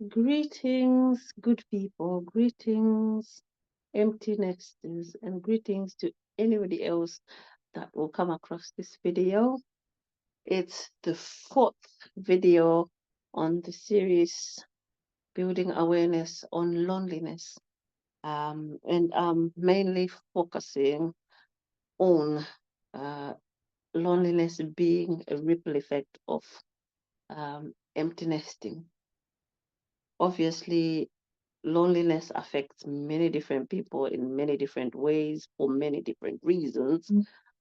Greetings, good people. Greetings, empty nesters, and greetings to anybody else that will come across this video. It's the fourth video on the series Building Awareness on Loneliness. And I'm mainly focusing on loneliness being a ripple effect of empty nesting. Obviously, loneliness affects many different people in many different ways for many different reasons.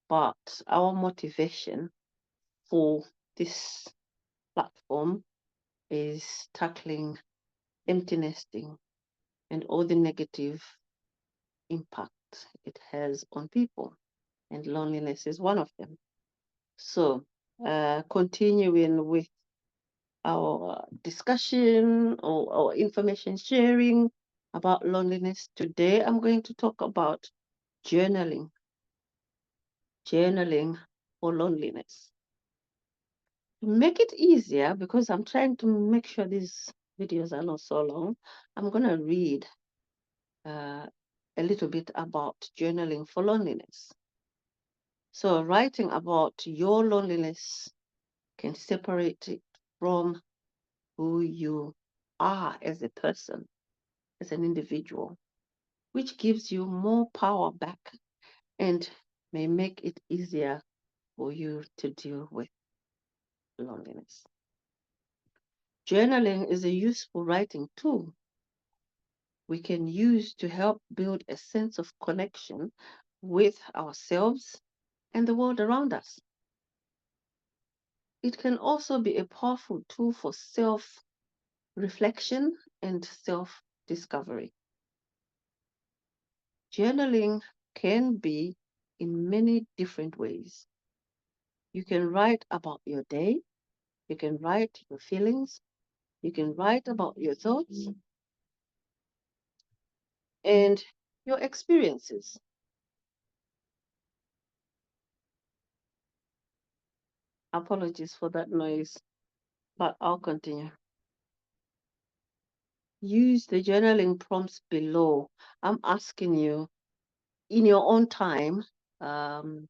But our motivation for this platform is tackling empty nesting and all the negative impact it has on people. And loneliness is one of them. So, continuing with our discussion or our information sharing about loneliness. Today, I'm going to talk about journaling. Journaling for loneliness. To make it easier, because I'm trying to make sure these videos are not so long, I'm going to read a little bit about journaling for loneliness. So, writing about your loneliness can separate it from who you are as a person, as an individual, which gives you more power back and may make it easier for you to deal with loneliness. Journaling is a useful writing tool we can use to help build a sense of connection with ourselves and the world around us. It can also be a powerful tool for self-reflection and self-discovery. Journaling can be in many different ways. You can write about your day, you can write your feelings, you can write about your thoughts and your experiences. Apologies for that noise, but I'll continue. Use the journaling prompts below. I'm asking you in your own time um,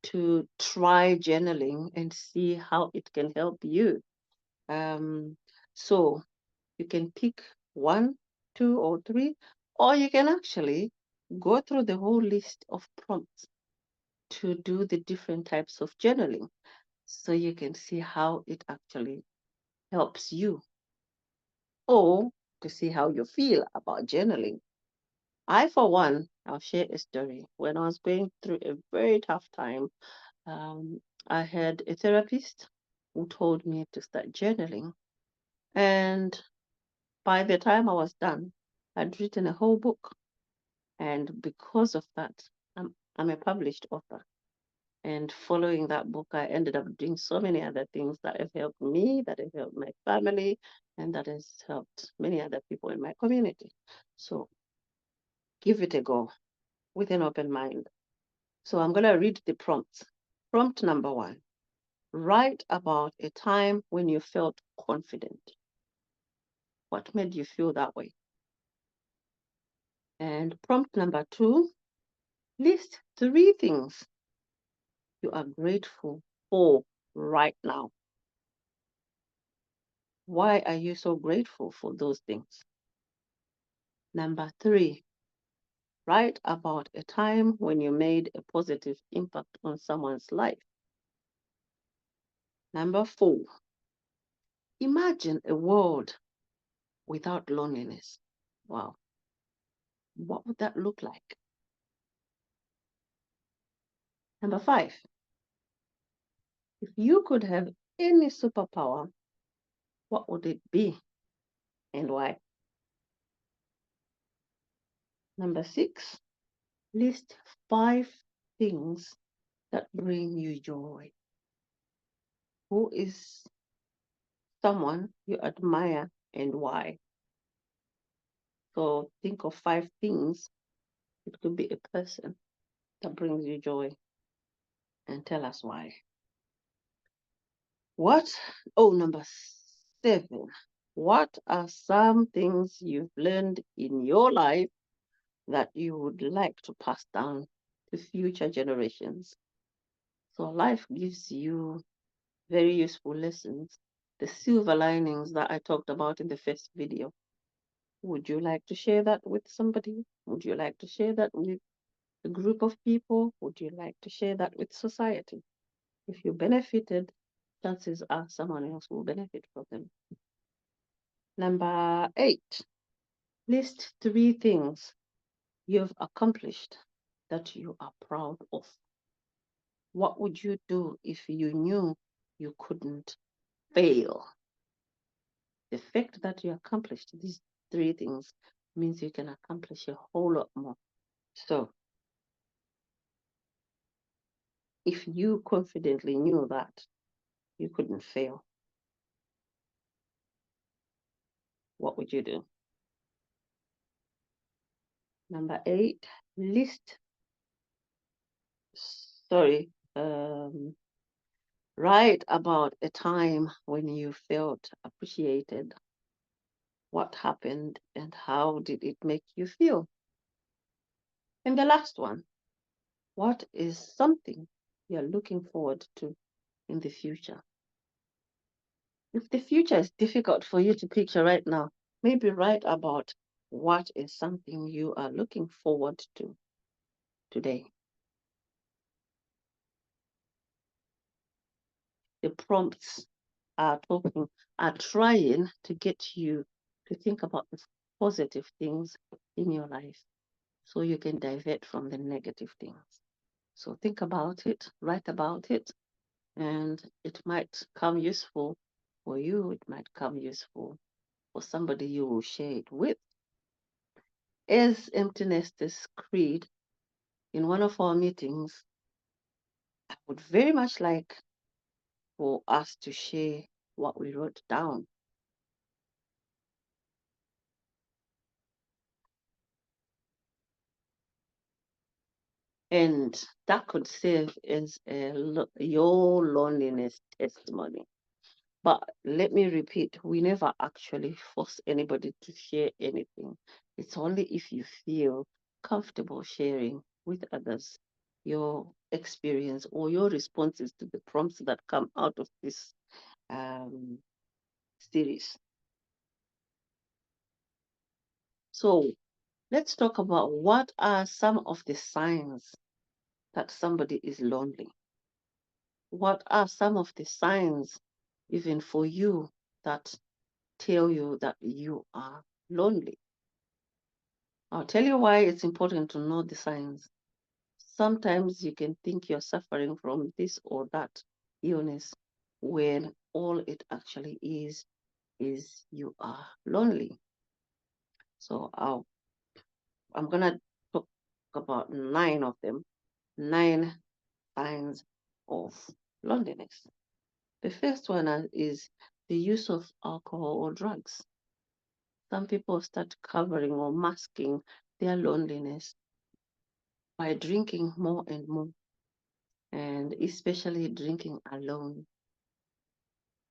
to try journaling and see how it can help you. Um, so you can pick one, two, or three, or you can actually go through the whole list of prompts to do the different types of journaling so you can see how it actually helps you or to see how you feel about journaling. I, for one, I'll share a story. When I was going through a very tough time, um, I had a therapist who told me to start journaling. And by the time I was done, I'd written a whole book. And because of that, I'm a published author. And following that book, I ended up doing so many other things that have helped me, that have helped my family, and that has helped many other people in my community. So give it a go with an open mind. So I'm going to read the prompts. Prompt number 1, write about a time when you felt confident. What made you feel that way? And prompt number 2, list 3 things you are grateful for right now. Why are you so grateful for those things? Number 3, write about a time when you made a positive impact on someone's life. Number 4, imagine a world without loneliness. Wow, what would that look like? Number 5, if you could have any superpower, what would it be and why? Number 6, list 5 things that bring you joy. Who is someone you admire and why? So think of 5 things. It could be a person that brings you joy and tell us why. What? Oh, number 7. What are some things you've learned in your life that you would like to pass down to future generations? So life gives you very useful lessons, the silver linings that I talked about in the first video. Would you like to share that with somebody? Would you like to share that with a group of people? Would you like to share that with society? If you benefited, chances are someone else will benefit from them. Number 8, list 3 things you've accomplished that you are proud of. What would you do if you knew you couldn't fail? The fact that you accomplished these 3 things means you can accomplish a whole lot more. So, if you confidently knew that you couldn't fail, what would you do? Number 8, list, sorry, write about a time when you felt appreciated. What happened and how did it make you feel? And the last one, what is something you're looking forward to in the future? If the future is difficult for you to picture right now, maybe write about what is something you are looking forward to today. The prompts are trying to get you to think about the positive things in your life so you can divert from the negative things. So think about it, write about it, and it might come useful for you, it might come useful for somebody you will share it with. As Empty Nesters Creed, in one of our meetings, I would very much like for us to share what we wrote down. And that could serve as your loneliness testimony. But let me repeat, we never actually force anybody to share anything. It's only if you feel comfortable sharing with others your experience or your responses to the prompts that come out of this series. So let's talk about what are some of the signs that somebody is lonely. What are some of the signs, even for you, that tell you that you are lonely? I'll tell you why it's important to know the signs. Sometimes you can think you're suffering from this or that illness when all it actually is you are lonely. So I'm going to talk about 9 of them, 9 signs of loneliness. The first one is the use of alcohol or drugs. Some people start covering or masking their loneliness by drinking more and more, and especially drinking alone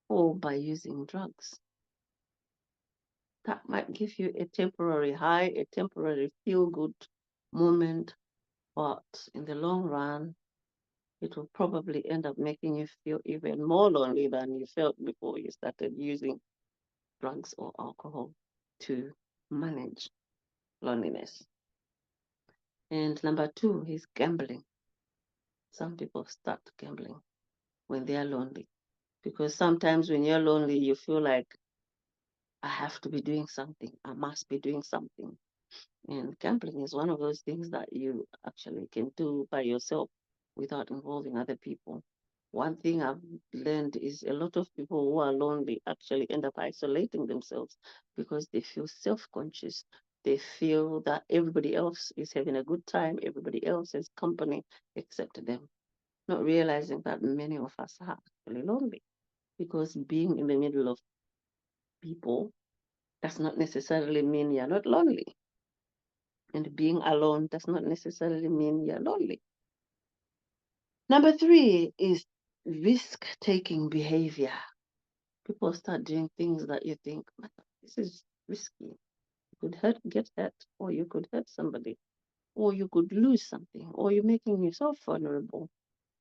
or by using drugs. That might give you a temporary high, a temporary feel-good moment, but in the long run, it will probably end up making you feel even more lonely than you felt before you started using drugs or alcohol to manage loneliness. And number 2 is gambling. Some people start gambling when they are lonely, because sometimes when you're lonely, you feel like, I have to be doing something, I must be doing something. And gambling is one of those things that you actually can do by yourself without involving other people. One thing I've learned is a lot of people who are lonely actually end up isolating themselves because they feel self-conscious. They feel that everybody else is having a good time, everybody else has company except them, not realizing that many of us are actually lonely, because being in the middle of people does not necessarily mean you're not lonely. And being alone does not necessarily mean you're lonely. Number 3 is risk-taking behavior. People start doing things that you think, "Man, this is risky. You could get hurt, or you could hurt somebody, or you could lose something, or you're making yourself vulnerable."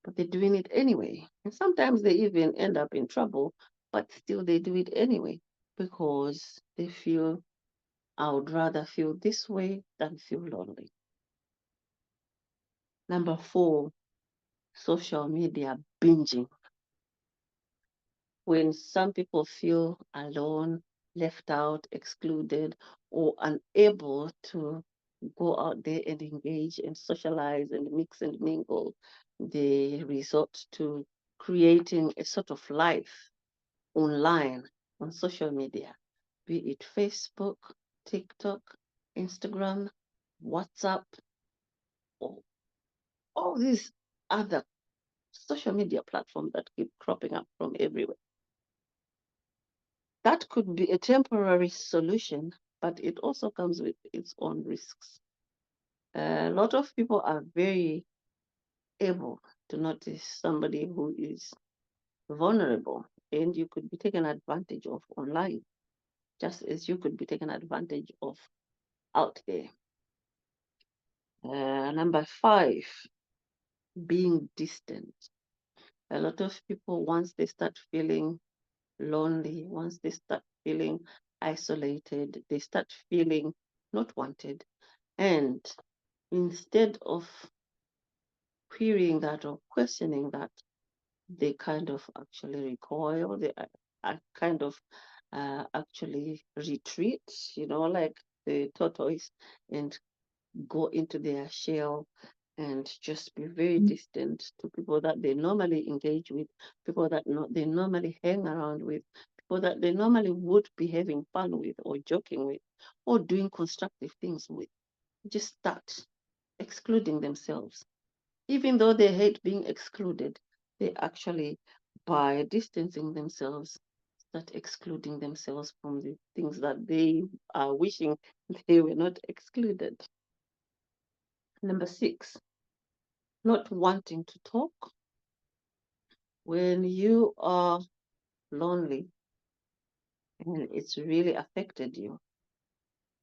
But they're doing it anyway. And sometimes they even end up in trouble, but still they do it anyway because they feel, I would rather feel this way than feel lonely. Number 4, social media binging. When some people feel alone, left out, excluded, or unable to go out there and engage and socialize and mix and mingle, they resort to creating a sort of life online on social media, be it Facebook, TikTok, Instagram, WhatsApp, or all these other social media platforms that keep cropping up from everywhere. That could be a temporary solution, but it also comes with its own risks. A lot of people are very able to notice somebody who is vulnerable, and you could be taken advantage of online, just as you could be taken advantage of out there. Number 5, being distant. A lot of people, once they start feeling lonely, once they start feeling isolated, they start feeling not wanted. And instead of querying that or questioning that, they kind of actually recoil, they kind of actually retreat, like the tortoise, and go into their shell and just be very distant to people that they normally engage with, people that they normally hang around with, people that they normally would be having fun with or joking with or doing constructive things with. Just start excluding themselves. Even though they hate being excluded, they actually, by distancing themselves, start excluding themselves from the things that they are wishing they were not excluded. Number 6, not wanting to talk. When you are lonely and it's really affected you,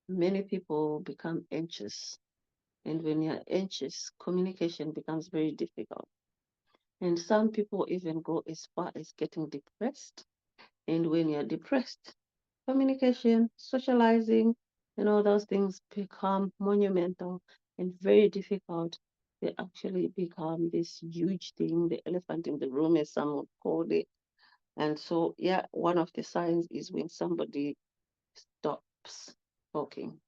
many people become anxious. And when you're anxious, communication becomes very difficult. And some people even go as far as getting depressed. And when you're depressed, communication, socializing, and all those things become monumental and very difficult. They actually become this huge thing, the elephant in the room, as some would call it. And so, yeah, one of the signs is when somebody stops talking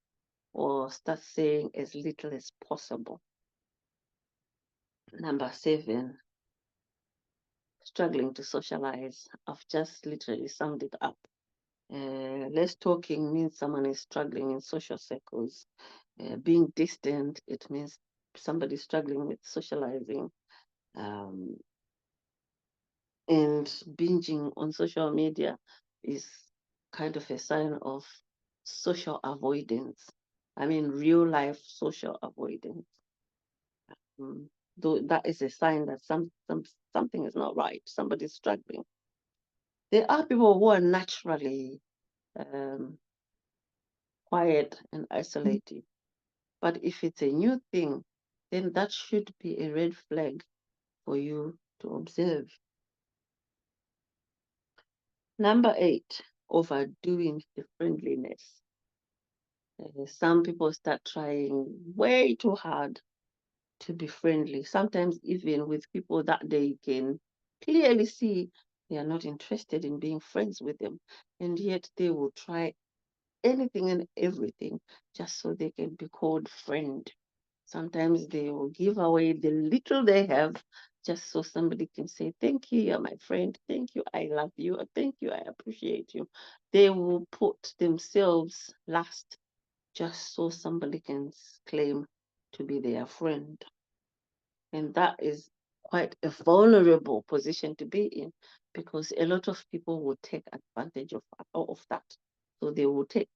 or starts saying as little as possible. Number 7, struggling to socialize. I've just literally summed it up. Less talking means someone is struggling in social circles. Being distant, it means somebody struggling with socializing. Um, and binging on social media is kind of a sign of social avoidance. I mean, real life social avoidance. Mm, Though that is a sign that something is not right. Somebody's struggling. There are people who are naturally um, quiet and isolated. But if it's a new thing, then that should be a red flag for you to observe. Number 8, overdoing the friendliness. Some people start trying way too hard to be friendly, sometimes even with people that they can clearly see they are not interested in being friends with them. And yet they will try anything and everything just so they can be called friend. Sometimes they will give away the little they have just so somebody can say, "Thank you, you're my friend. Thank you, I love you. Thank you, I appreciate you." They will put themselves last just so somebody can claim to be their friend. And that is quite a vulnerable position to be in because a lot of people will take advantage of that. So they will take.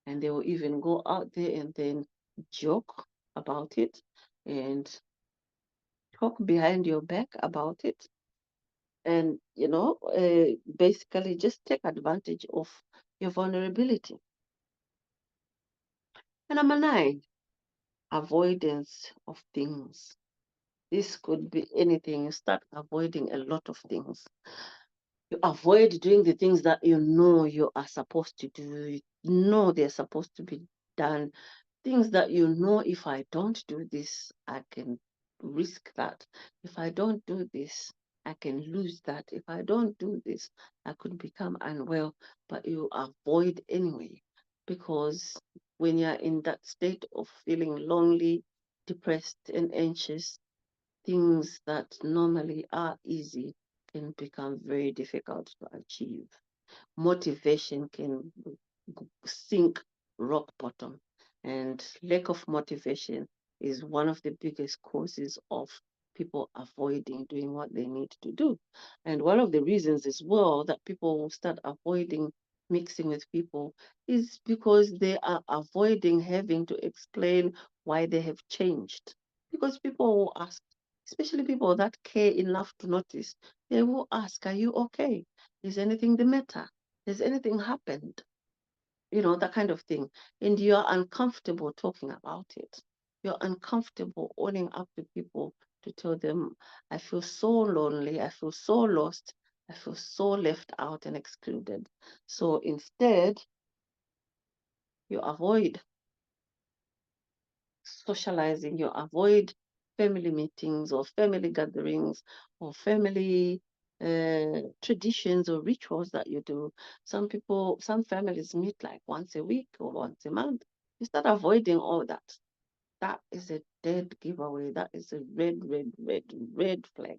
And they will even go out there and then joke about it and talk behind your back about it. and basically just take advantage of your vulnerability. And number 9, avoidance of things. This could be anything. You start avoiding a lot of things. You avoid doing the things that you know you are supposed to do. You know they're supposed to be done. Things that you know, if I don't do this, I can risk that. If I don't do this, I can lose that. If I don't do this, I could become unwell. But you avoid anyway, because when you're in that state of feeling lonely, depressed, and anxious, things that normally are easy can become very difficult to achieve. Motivation can sink rock bottom, and lack of motivation is one of the biggest causes of people avoiding doing what they need to do. And one of the reasons as well that people will start avoiding mixing with people is because they are avoiding having to explain why they have changed. Because people will ask, especially people that care enough to notice, they will ask, are you okay? Is anything the matter? Has anything happened? That kind of thing. And you're uncomfortable talking about it. You're uncomfortable owning up to people to tell them, I feel so lonely, I feel so lost, I feel so left out and excluded. So instead, you avoid socializing, you avoid family meetings or family gatherings or family traditions or rituals that you do. Some families meet like once a week or once a month. You start avoiding all that. That is a dead giveaway. That is a red, red, red, red flag.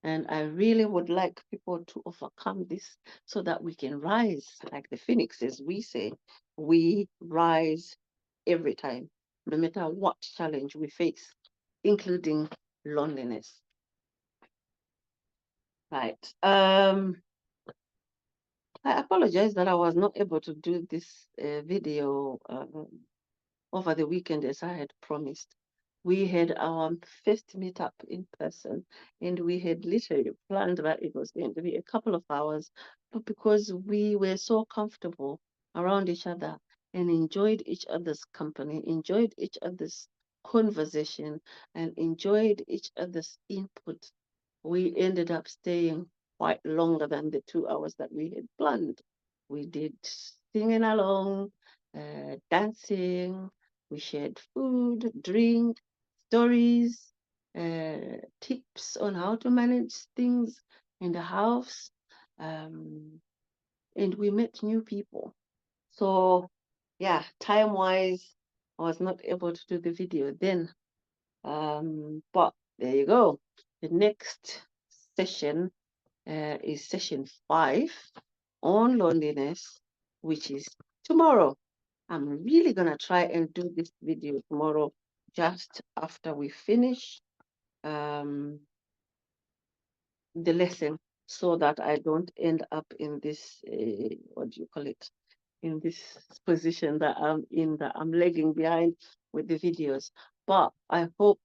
And I really would like people to overcome this so that we can rise like the phoenix, as we say. We rise every time, no matter what challenge we face, including loneliness. Right. I apologize that I was not able to do this video over the weekend as I had promised. We had our first meetup in person, and we had literally planned that it was going to be a couple of hours, but because we were so comfortable around each other and enjoyed each other's company, enjoyed each other's conversation, and enjoyed each other's input, we ended up staying quite longer than the 2 hours that we had planned. We did singing along, dancing, we shared food, drink, stories, tips on how to manage things in the house, and we met new people. So, yeah, time-wise, I was not able to do the video then, but there you go. The next session is session 5 on loneliness, which is tomorrow. I'm really gonna try and do this video tomorrow just after we finish the lesson, so that I don't end up in this, what do you call it, in this position that I'm in, that I'm lagging behind with the videos. But I hope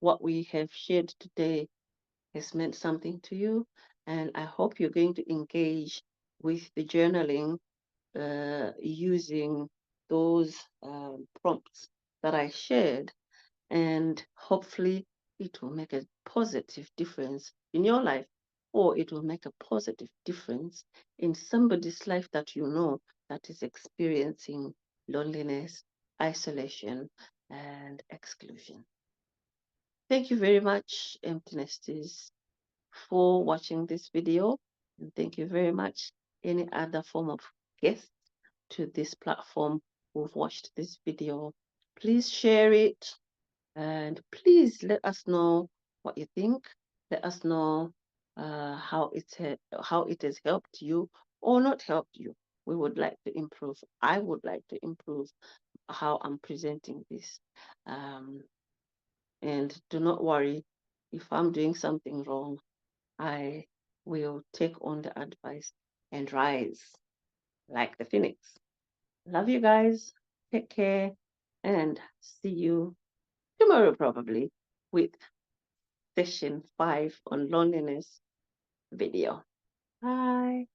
what we have shared today has meant something to you, and I hope you're going to engage with the journaling using those prompts that I shared, and hopefully it will make a positive difference in your life, or it will make a positive difference in somebody's life that you know that is experiencing loneliness, isolation, and exclusion. Thank you very much, Empty Nesters, for watching this video, and thank you very much any other form of guest to this platform who've watched this video. Please share it, and please let us know what you think. Let us know how it has helped you or not helped you. We would like to improve. I would like to improve how I'm presenting this. And do not worry if I'm doing something wrong. I will take on the advice and rise like the phoenix. Love you guys. Take care and see you tomorrow, probably, with session 5 on loneliness video. Bye.